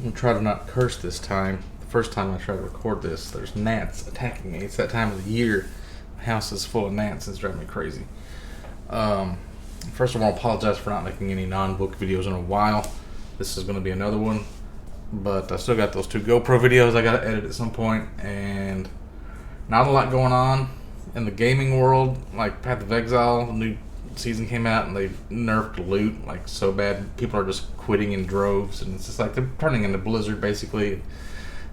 I'm gonna try to not curse this time. The first time I try to record this, there's gnats attacking me. It's that time of the year. My house is full of gnats. It's driving me crazy. First of all, I apologize for not making any non-book videos in a while. This is going to be another one. But I still got those 2 GoPro videos I got to edit at some point. And not a lot going on in the gaming world. Like Path of Exile, the new season came out and they nerfed loot like so bad. People are just quitting in droves. And it's just like they're turning into Blizzard basically.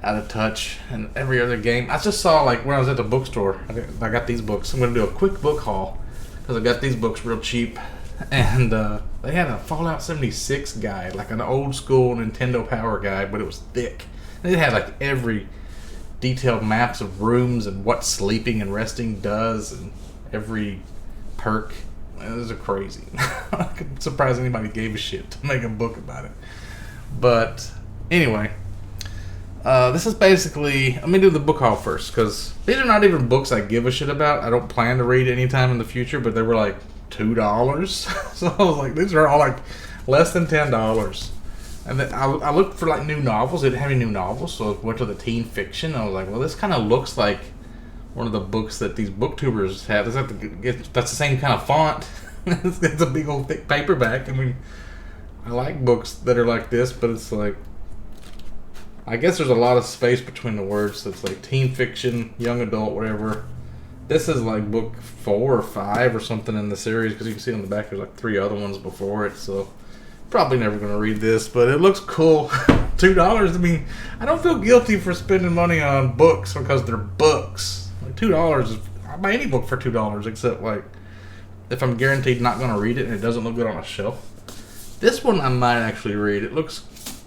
Out of touch. And every other game. I just saw like when I was at the bookstore. I got these books. I'm going to do a quick book haul. Because I got these books real cheap. And they had a Fallout 76 guide, like an old school Nintendo Power guide, but it was thick. And it had like every detailed maps of rooms and what sleeping and resting does, and every perk. It was crazy. I'm surprised anybody gave a shit to make a book about it. But anyway, this is basically, let me do the book haul first, because these are not even books I give a shit about. I don't plan to read anytime in the future, but they were like $2. So I was like, these are all like less than $10. And then I looked for like new novels. They didn't have any new novels, so I went to the teen fiction. I was like, well, this kind of looks like one of the books that these booktubers have. That's the same kind of font. It's a big old thick paperback. I mean, I like books that are like this, but it's like, I guess there's a lot of space between the words. So it's like teen fiction, young adult, whatever. This is like book 4 or 5 or something in the series, because you can see on the back there's like 3 other ones before it. So probably never going to read this, but it looks cool. $2. I mean, I don't feel guilty for spending money on books because they're books. Like $2 I'll buy any book for $2, except like if I'm guaranteed not going to read it and it doesn't look good on a shelf. This one I might actually read.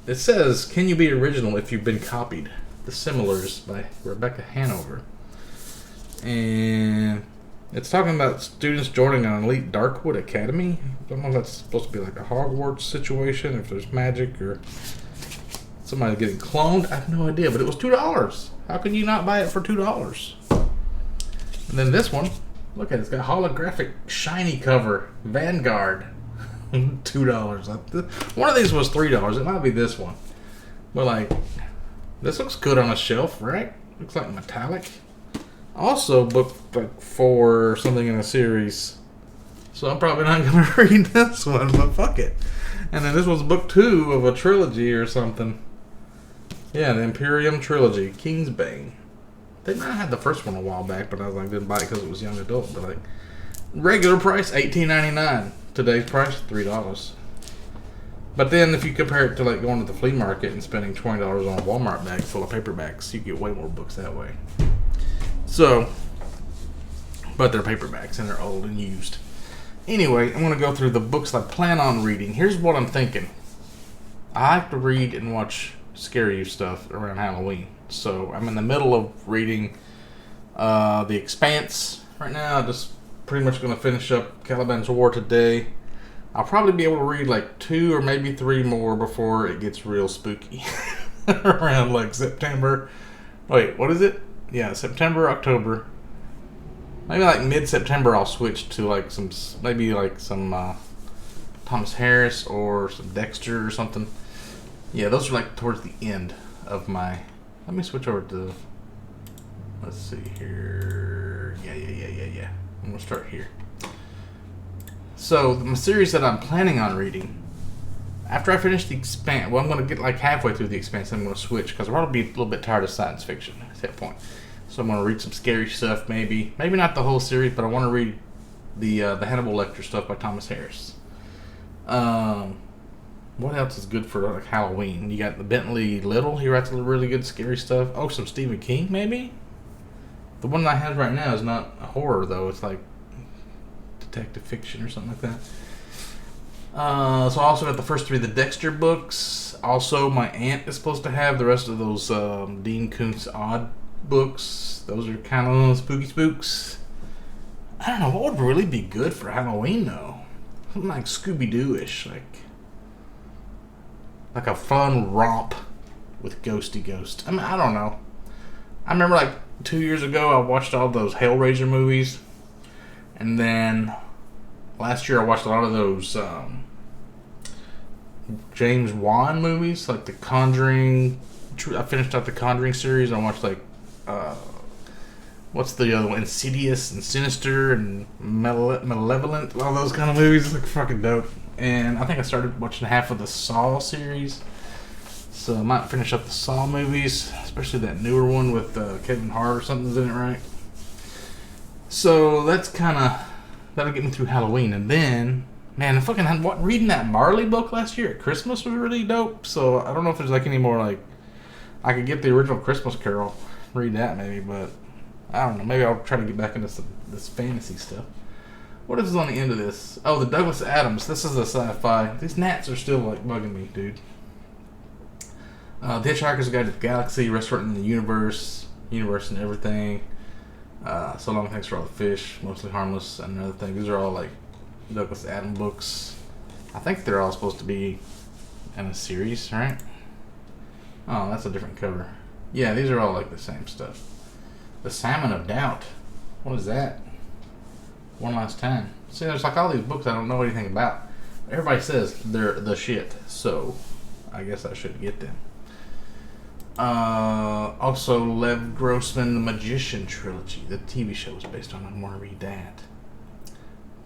It says, "Can you be original if you've been copied?" The Similars by Rebecca Hanover. And it's talking about students joining an elite Darkwood Academy. I don't know if that's supposed to be like a Hogwarts situation, if there's magic or somebody getting cloned. I have no idea, but it was $2. How can you not buy it for $2? And then this one, look at it, it's got holographic shiny cover, Vanguard. $2. One of these was $3. It might be this one. But like, this looks good on a shelf, right? Looks like metallic. Also booked like 4 or something in a series, so I'm probably not going to read this one, but fuck it. And then this was book 2 of a trilogy or something. Yeah, the Imperium Trilogy, Kingsbane. They might have had the first one a while back, but I was like, didn't buy it because it was young adult. But like, regular price $18.99. Today's price $3. But then if you compare it to like going to the flea market and spending $20 on a Walmart bag full of paperbacks, you get way more books that way. So, but they're paperbacks and they're old and used. Anyway, I'm going to go through the books I plan on reading. Here's what I'm thinking. I like to read and watch scary stuff around Halloween. So I'm in the middle of reading The Expanse right now. I'm just pretty much going to finish up Caliban's War today. I'll probably be able to read like 2 or maybe 3 more before it gets real spooky. Around like September. Wait, what is it? Yeah, September, October. Maybe like mid-September I'll switch to like some Thomas Harris or some Dexter or something. Yeah, those are like towards the end of my... Let me switch over to... Let's see here... Yeah. I'm going to start here. So, the series that I'm planning on reading, after I finish The Expanse... Well, I'm going to get like halfway through The Expanse and I'm going to switch, because I'll probably be a little bit tired of science fiction at that point. So I'm going to read some scary stuff, maybe. Maybe not the whole series, but I want to read the Hannibal Lecter stuff by Thomas Harris. What else is good for like Halloween? You got the Bentley Little. He writes really good scary stuff. Oh, some Stephen King, maybe? The one I have right now is not a horror, though. It's like detective fiction or something like that. So I also got the first 3 of the Dexter books. Also, my aunt is supposed to have the rest of those Dean Koontz Odd books. Those are kind of spooky spooks. I don't know, what would really be good for Halloween, though? Something like Scooby-Doo-ish, like a fun romp with Ghosty Ghost. I mean, I don't know. I remember like 2 years ago I watched all those Hellraiser movies, and then last year I watched a lot of those James Wan movies, like The Conjuring. I finished out the Conjuring series. I watched like what's the other one? Insidious and Sinister and Malevolent. All those kind of movies look fucking dope. And I think I started watching half of the Saw series. So I might finish up the Saw movies, especially that newer one with Kevin Hart or something's in it, right? So that's kind of, that'll get me through Halloween. And then, man, I fucking reading that Marley book last year at Christmas was really dope. So I don't know if there's like any more, like, I could get the original Christmas Carol, read that maybe, but I don't know. Maybe I'll try to get back into this fantasy stuff. What is on the end of this? Oh, the Douglas Adams. This is a sci-fi. These gnats are still like bugging me, dude. The Hitchhiker's Guide to the Galaxy, Restaurant in the Universe and Everything. So Long Thanks for All the Fish, Mostly Harmless, and another thing. These are all like Douglas Adams books. I think they're all supposed to be in a series, right? Oh, that's a different cover. Yeah, these are all like the same stuff. The Salmon of Doubt. What is that? One Last Time. See, there's like all these books I don't know anything about. Everybody says they're the shit, so I guess I should get them. Also, Lev Grossman, The Magician Trilogy. The TV show is based on. I want to read that.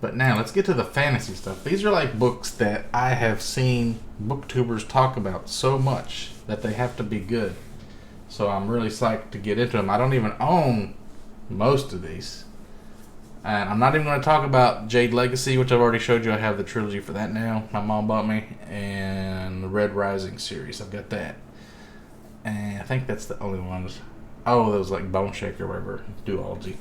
But now, let's get to the fantasy stuff. These are like books that I have seen booktubers talk about so much that they have to be good. So I'm really psyched to get into them. I don't even own most of these. And I'm not even going to talk about Jade Legacy, which I've already showed you. I have the trilogy for that now. My mom bought me. And the Red Rising series. I've got that. And I think that's the only ones. Oh, those like Bone Shaker or whatever. Duology.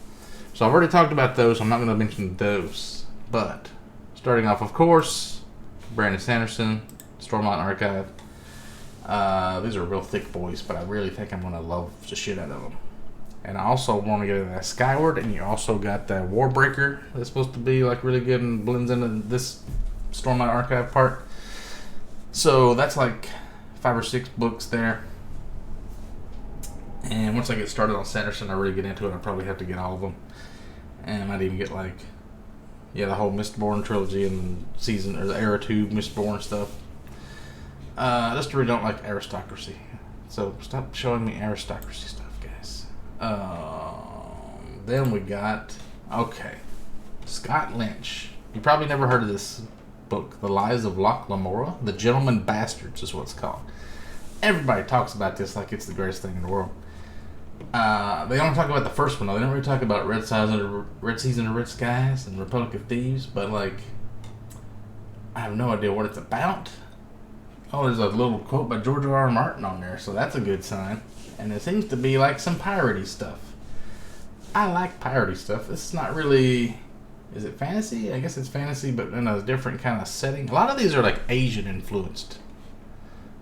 So I've already talked about those. I'm not going to mention those. But starting off, of course, Brandon Sanderson, Stormline Archive. These are real thick boys, but I really think I'm going to love the shit out of them. And I also want to get into that Skyward, and you also got that Warbreaker that's supposed to be like really good and blends into this Stormlight Archive part. So that's like 5 or 6 books there. And once I get started on Sanderson, I really get into it. I'll probably have to get all of them. And I might even get like, the whole Mistborn trilogy and season, or the Era 2 Mistborn stuff. I just really don't like aristocracy. So stop showing me aristocracy stuff, guys. Then we got, Scott Lynch. You probably never heard of this book, The Lies of Locke Lamora. The Gentleman Bastards is what it's called. Everybody talks about this like it's the greatest thing in the world. They only talk about the first one, though. They don't really talk about Red Season of Red Skies and Republic of Thieves, but like, I have no idea what it's about. Oh, there's a little quote by George R. R. Martin on there, so that's a good sign. And it seems to be like some piratey stuff. I like piratey stuff. It's not really... Is it fantasy? I guess it's fantasy, but in a different kind of setting. A lot of these are like Asian influenced.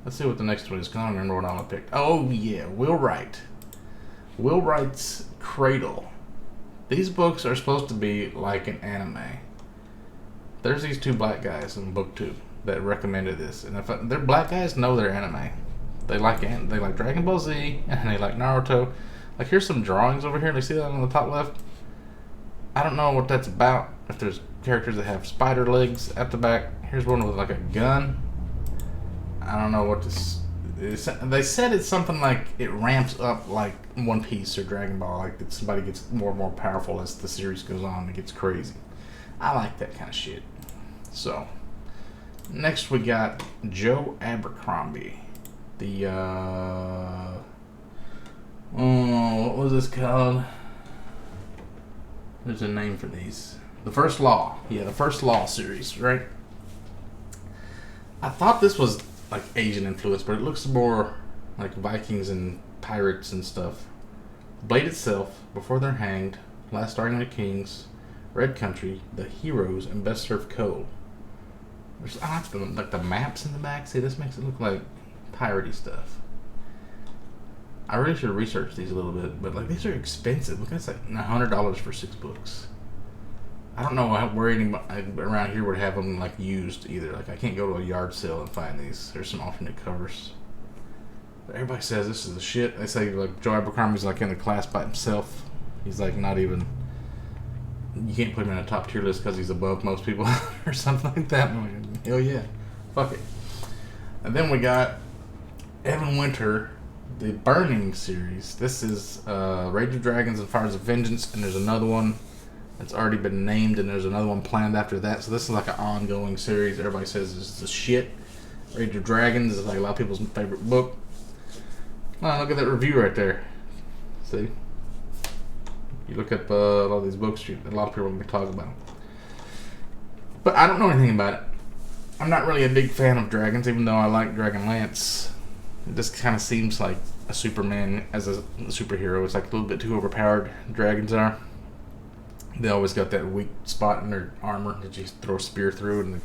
Let's see what the next one is. I don't remember what I picked. Oh, yeah. Will Wright. Will Wright's Cradle. These books are supposed to be like an anime. There's these 2 black guys in book 2 that recommended this, and if they're black guys, know they're anime. They like Dragon Ball Z and they like Naruto. Like, here's some drawings over here. Do you see that on the top left? I don't know what that's about. If there's characters that have spider legs at the back. Here's one with like a gun. I don't know what this is. They said it's something like it ramps up like One Piece or Dragon Ball. Like that somebody gets more and more powerful as the series goes on. It gets crazy. I like that kind of shit. So, next we got Joe Abercrombie. The, what was this called? There's a name for these. The First Law. Yeah, the First Law series, right? I thought this was like Asian influence, but it looks more like Vikings and pirates and stuff. Blade Itself, Before They're Hanged, Last Argument of Kings, Red Country, The Heroes, and Best Served Cold. I like the maps in the back. See, this makes it look like piratey stuff. I really should research these a little bit, but like these are expensive. Look, it's like $100 for 6 books. I don't know where anybody around here would have them like used either. Like I can't go to a yard sale and find these. There's some alternate covers. But everybody says this is the shit. They say like Joe Abercrombie's like in the class by himself. He's like not even. You can't put him in a top tier list because he's above most people or something like that. I'm like, hell yeah, fuck it. And then we got Evan Winter, the Burning series. This is Rage of Dragons and Fires of Vengeance, and there's another one that's already been named, and there's another one planned after that. So this is like an ongoing series. Everybody says this is the shit. Rage of Dragons is like a lot of people's favorite book. Oh, look at that review right there. See? You look up a lot of these books, a lot of people are going to talk about them. But I don't know anything about it. I'm not really a big fan of dragons, even though I like Dragonlance. It just kind of seems like a Superman as a superhero. It's like a little bit too overpowered, dragons are. They always got that weak spot in their armor that you throw a spear through. And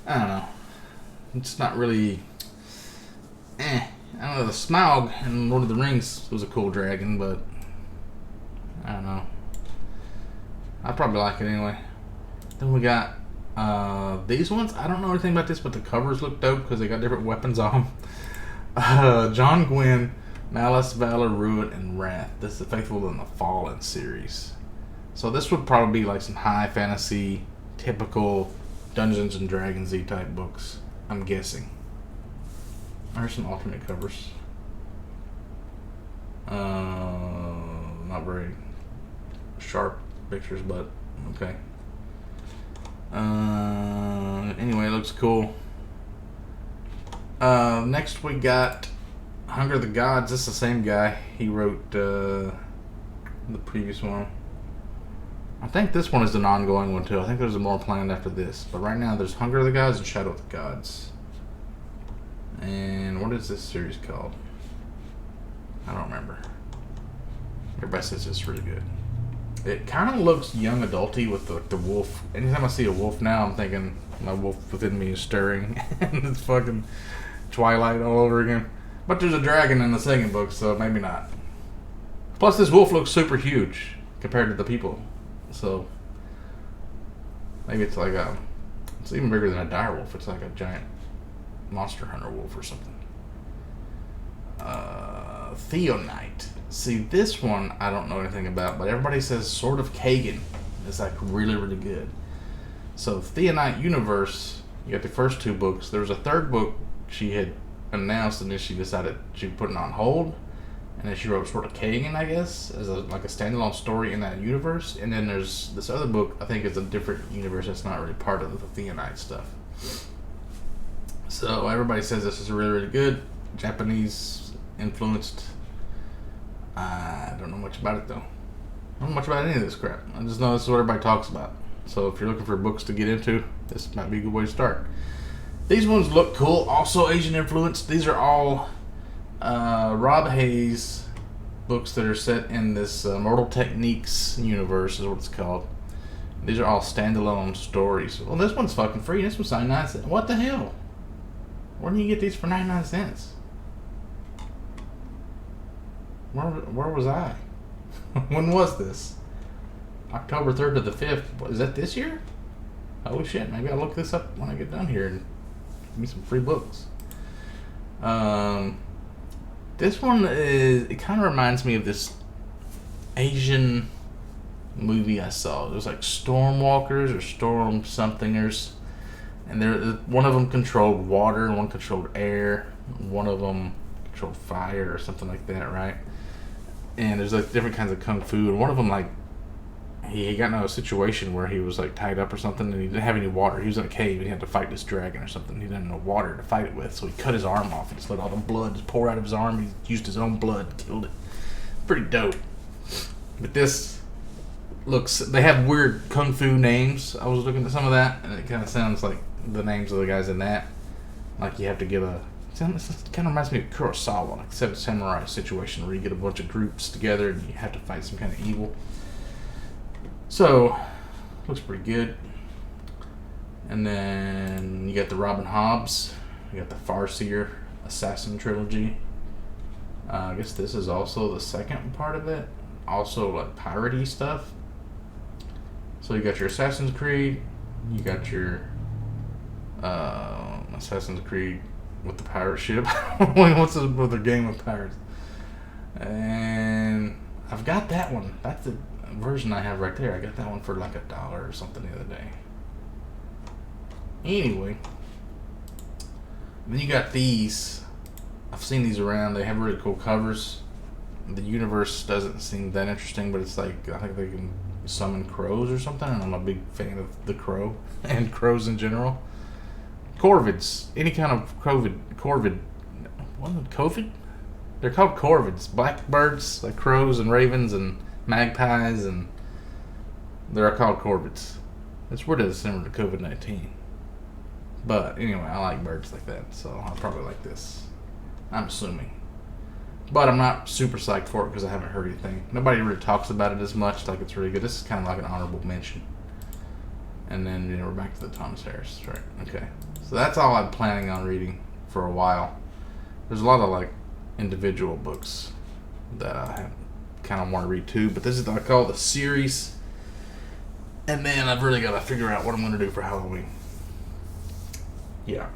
I don't know. It's not really... I don't know, the Smaug in Lord of the Rings was a cool dragon, but... I don't know. I probably like it anyway. Then we got these ones. I don't know anything about this, but the covers look dope because they got different weapons on them. John Gwynn, Malice, Valor, Ruin, and Wrath. This is the Faithful and the Fallen series. So this would probably be like some high fantasy, typical Dungeons and Dragons-y type books, I'm guessing. There's some alternate covers. Not very sharp pictures, but okay. Anyway, it looks cool. Next we got Hunger of the Gods. This is the same guy. He wrote the previous one. I think this one is an ongoing one too. I think there's more planned after this. But right now there's Hunger of the Gods and Shadow of the Gods. And what is this series called? I don't remember. Everybody says it's really good. It kind of looks young adulty with the wolf. Anytime I see a wolf now, I'm thinking my wolf within me is stirring. And it's fucking Twilight all over again. But there's a dragon in the second book, so maybe not. Plus, this wolf looks super huge compared to the people. So, maybe it's like a... It's even bigger than a dire wolf. It's like a giant monster hunter wolf or something. Theonite. See, this one I don't know anything about, but everybody says Sword of Kagan is like really, really good. So, Theonite Universe, you got the first two books. There was a third book she had announced, and then she decided she was putting it on hold. And then she wrote Sword of Kagan, I guess, as like a standalone story in that universe. And then there's this other book, I think is a different universe that's not really part of the Theonite stuff. So, everybody says this is really, really good. Japanese influenced. I don't know much about it though. I don't know much about any of this crap. I just know this is what everybody talks about. So if you're looking for books to get into, this might be a good way to start. These ones look cool. Also Asian influenced. These are all Rob Hayes books that are set in this Mortal Techniques universe is what it's called. These are all standalone stories. Well, this one's fucking free. This one's 99 cents. What the hell? Where do you get these for 99 cents? Where was I? When was this? October 3rd to the 5th. Is that this year? Holy shit, maybe I'll look this up when I get done here and give me some free books. This one is, it kind of reminds me of this Asian movie I saw. It was like Stormwalkers or Storm somethingers. And one of them controlled water, and one controlled air, one of them controlled fire or something like that, right? And there's like different kinds of kung fu, and one of them like he got in a situation where he was like tied up or something, and he didn't have any water. He was in a cave and he had to fight this dragon or something. He didn't have no water to fight it with, so he cut his arm off and just let all the blood just pour out of his arm. He used his own blood and killed it. Pretty dope. But this looks, they have weird kung fu names. I was looking at some of that, and it kind of sounds like the names of the guys in that. Like you have to give a, it kind of reminds me of Kurosawa, like Seven Samurai situation, where you get a bunch of groups together and you have to fight some kind of evil. So, looks pretty good. And then you got the Robin Hobbs, you got the Farseer Assassin Trilogy. I guess this is also the second part of it. Also like piratey stuff. So you got your Assassin's Creed, you got your Assassin's Creed with the pirate ship. What's this with the game of pirates? And I've got that one. That's the version I have right there. I got that one for like $1 or something the other day. Anyway, Then you got these. I've seen these around. They have really cool covers. The universe doesn't seem that interesting, but it's like, I think they can summon crows or something, and I'm a big fan of the crow and crows in general. Corvids, any kind of corvid. What? Covid? They're called corvids. Blackbirds, like crows and ravens and magpies, and they're called corvids. That's weird as similar to COVID-19. But anyway, I like birds like that, so I'll probably like this. I'm assuming. But I'm not super psyched for it because I haven't heard anything. Nobody really talks about it as much, like it's really good. This is kind of like an honorable mention. And then, we're back to the Thomas Harris, right? Okay. So that's all I'm planning on reading for a while. There's a lot of, like, individual books that I kind of want to read too, but this is like all the series. And then I've really got to figure out what I'm going to do for Halloween. Yeah.